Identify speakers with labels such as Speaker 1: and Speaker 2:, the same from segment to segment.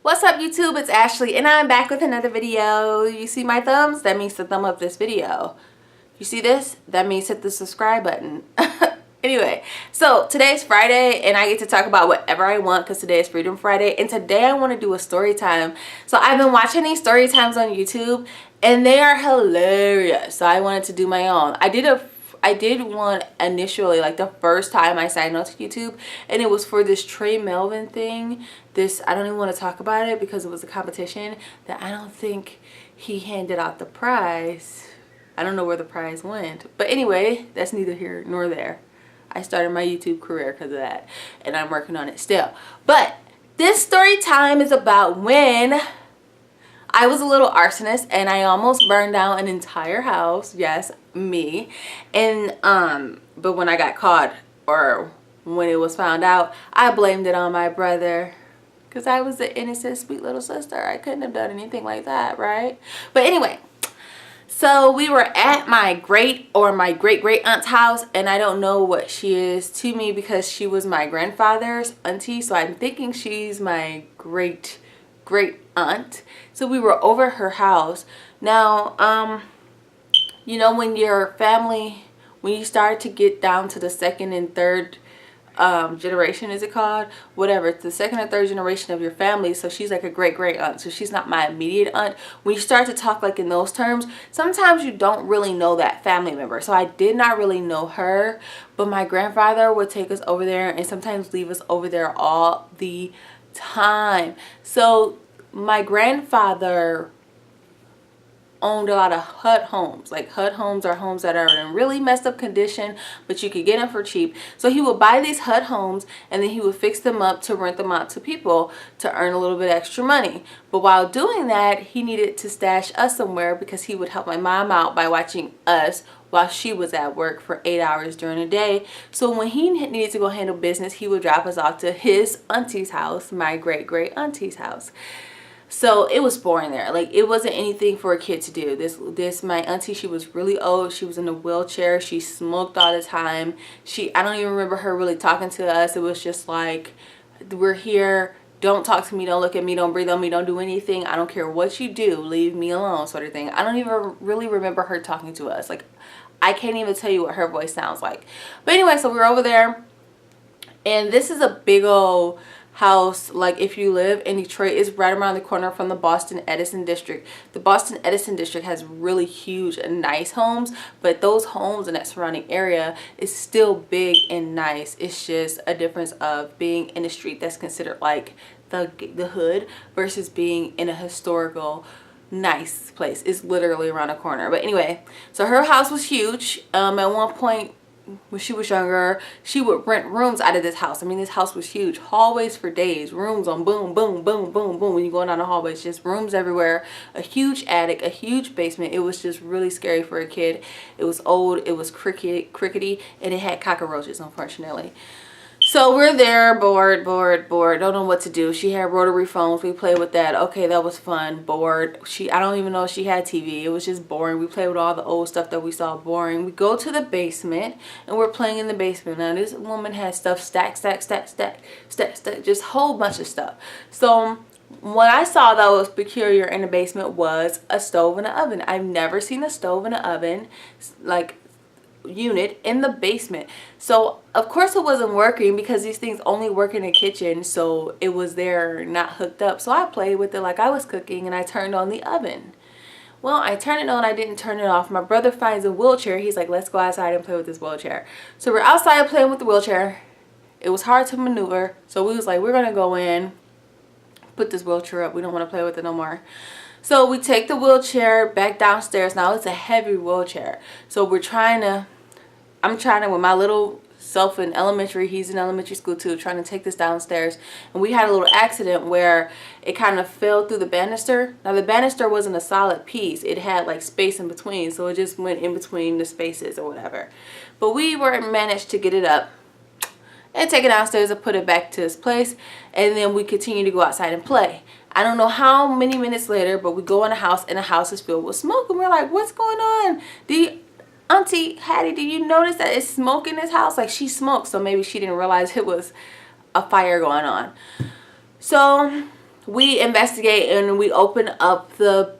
Speaker 1: What's up YouTube? It's Ashley and I'm back with another video. You see my thumbs? That means to thumb up this video. You see this? That means hit the subscribe button. Anyway, so today's Friday and I get to talk about whatever I want because today is Freedom Friday, and today I want to do a story time. So I've been watching these story times on YouTube and they are hilarious. So I wanted to do my own. I did one initially, like the first time I signed up to YouTube, and it was for this Trey Melvin thing. I don't even want to talk about it because it was a competition that I don't think he handed out the prize. I don't know where the prize went. But anyway, that's neither here nor there. I started my YouTube career because of that, and I'm working on it still. But this story time is about when I was a little arsonist and I almost burned down an entire house. Yes, me. And but when I got caught, or when it was found out, I blamed it on my brother because I was the innocent, sweet little sister. I couldn't have done anything like that, right? But anyway, so we were at my great great aunt's house, and I don't know what she is to me because she was my grandfather's auntie, so I'm thinking she's my great aunt. So we were over her house. Now you know, when your family, when you start to get down to the second and third generation, is it called, whatever, it's the second or third generation of your family, so she's like a great aunt, so she's not my immediate aunt. When you start to talk like in those terms, sometimes you don't really know that family member. So I did not really know her, but my grandfather would take us over there and sometimes leave us over there all the time. So my grandfather owned a lot of hut homes. Like, hut homes are homes that are in really messed up condition, but you could get them for cheap. So he would buy these hut homes and then he would fix them up to rent them out to people to earn a little bit extra money. But while doing that, he needed to stash us somewhere because he would help my mom out by watching us while she was at work for 8 hours during the day. So when he needed to go handle business, he would drop us off to his auntie's house, my great auntie's house. So it was boring there. Like, it wasn't anything for a kid to do. This my auntie, she was really old. She was in a wheelchair. She smoked all the time. I don't even remember her really talking to us. It was just like, we're here. Don't talk to me. Don't look at me. Don't breathe on me. Don't do anything. I don't care what you do. Leave me alone, sort of thing. I don't even really remember her talking to us. Like, I can't even tell you what her voice sounds like. But anyway, so we were over there. And this is a big old house. Like, if you live in Detroit, it's right around the corner from the Boston Edison district. The Boston Edison district has really huge and nice homes, but those homes in that surrounding area is still big and nice. It's just a difference of being in a street that's considered like the hood versus being in a historical nice place. It's literally around the corner. But anyway, so her house was huge. At one point when she was younger, she would rent rooms out of this house. I mean, this house was huge. Hallways for days. Rooms on boom, boom, boom, boom, boom. When you go down the hallways, just rooms everywhere. A huge attic, a huge basement. It was just really scary for a kid. It was old. It was crickety, and it had cockroaches, unfortunately. So we're there, bored, don't know what to do. She had rotary phones. We played with that. Okay, that was fun. Bored. I don't even know if she had TV. It was just boring. We played with all the old stuff that we saw boring. We go to the basement and we're playing in the basement. Now this woman had stuff stack, just a whole bunch of stuff. So what I saw that was peculiar in the basement was a stove and an oven. I've never seen a stove and an oven like unit in the basement. So of course it wasn't working because these things only work in the kitchen, so it was there not hooked up. So I played with it like I was cooking and I turned on the oven. Well, I turned it on, I didn't turn it off. My brother finds a wheelchair. He's like, let's go outside and play with this wheelchair. So we're outside playing with the wheelchair. It was hard to maneuver, so we was like, we're gonna go in, put this wheelchair up. We don't want to play with it no more. So we take the wheelchair back downstairs. Now it's a heavy wheelchair, so I'm trying to, with my little self in elementary, he's in elementary school too, trying to take this downstairs. And we had a little accident where it kind of fell through the banister. Now the banister wasn't a solid piece. It had like space in between, so it just went in between the spaces or whatever. But we managed to get it up and take it downstairs and put it back to its place. And then we continue to go outside and play. I don't know how many minutes later, but we go in the house and the house is filled with smoke. And we're like, what's going on? Auntie Hattie, do you notice that it's smoke in this house? Like, she smoked, so maybe she didn't realize it was a fire going on. So we investigate and we open up the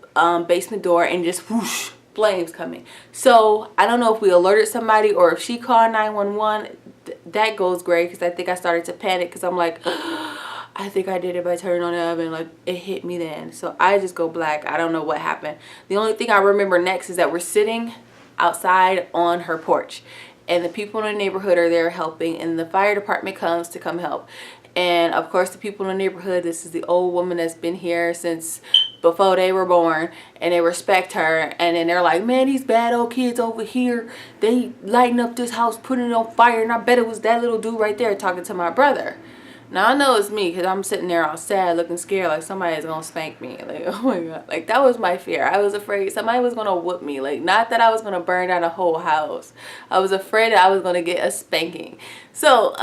Speaker 1: basement door and just whoosh, flames coming. So I don't know if we alerted somebody or if she called 911. That goes great because I think I started to panic because I'm like, I think I did it by turning on the oven. Like, it hit me then. So I just go black. I don't know what happened. The only thing I remember next is that we're sitting outside on her porch and the people in the neighborhood are there helping, and the fire department comes to come help. And of course the people in the neighborhood, this is the old woman that's been here since before they were born, and they respect her. And then they're like, man, these bad old kids over here, they lighting up this house, putting it on fire, and I bet it was that little dude right there talking to my brother. Now I know it's me because I'm sitting there all sad looking scared like somebody's gonna spank me. Like, oh my god, like that was my fear. I was afraid somebody was gonna whoop me. Like, not that I was gonna burn down a whole house. I was afraid that I was gonna get a spanking. So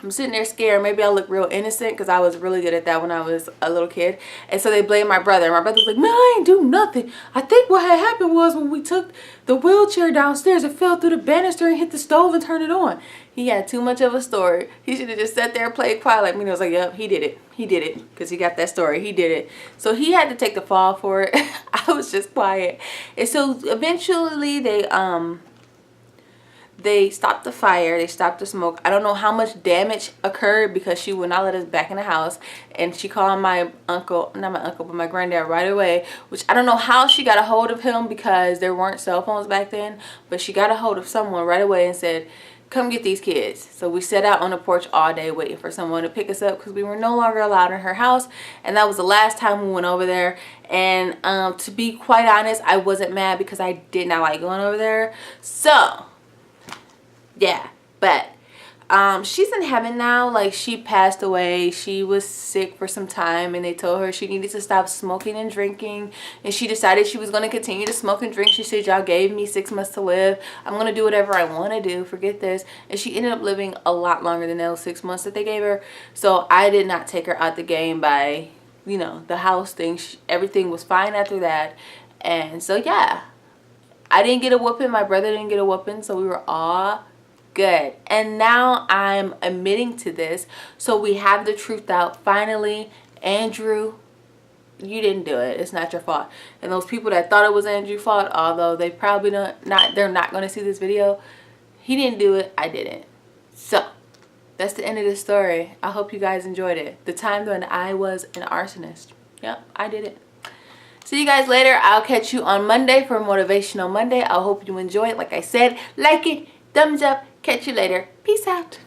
Speaker 1: I'm sitting there scared. Maybe I look real innocent because I was really good at that when I was a little kid. And so they blame my brother. My brother was like, man, I ain't do nothing. I think what had happened was when we took the wheelchair downstairs, it fell through the banister and hit the stove and turned it on. He had too much of a story. He should have just sat there and played quiet like me. And I was like, yep, he did it. He did it because he got that story. He did it. So he had to take the fall for it. I was just quiet. And so eventually they stopped the fire. They stopped the smoke. I don't know how much damage occurred because she would not let us back in the house. And she called my uncle, not my uncle, but my granddad right away. Which I don't know how she got a hold of him because there weren't cell phones back then. But she got a hold of someone right away and said, come get these kids. So we sat out on the porch all day waiting for someone to pick us up because we were no longer allowed in her house. And that was the last time we went over there. And to be quite honest, I wasn't mad because I did not like going over there. So yeah, but she's in heaven now. Like, she passed away. She was sick for some time and they told her she needed to stop smoking and drinking, and she decided she was going to continue to smoke and drink. She said, y'all gave me 6 months to live. I'm going to do whatever I want to do. Forget this. And she ended up living a lot longer than those 6 months that they gave her. So I did not take her out the game by, you know, the house thing. Everything was fine after that. And so yeah, I didn't get a whooping. My brother didn't get a whooping. So we were all good. And now I'm admitting to this, so we have the truth out finally. Andrew, you didn't do it. It's not your fault. And those people that thought it was Andrew's fault, although they probably they're not going to see this video, he didn't do it. I didn't. So that's the end of the story. I hope you guys enjoyed it. The time when I was an arsonist. Yep, I did it. See you guys later. I'll catch you on Monday for Motivational Monday. I hope you enjoy it. Like I said, like it, thumbs up. Catch you later. Peace out.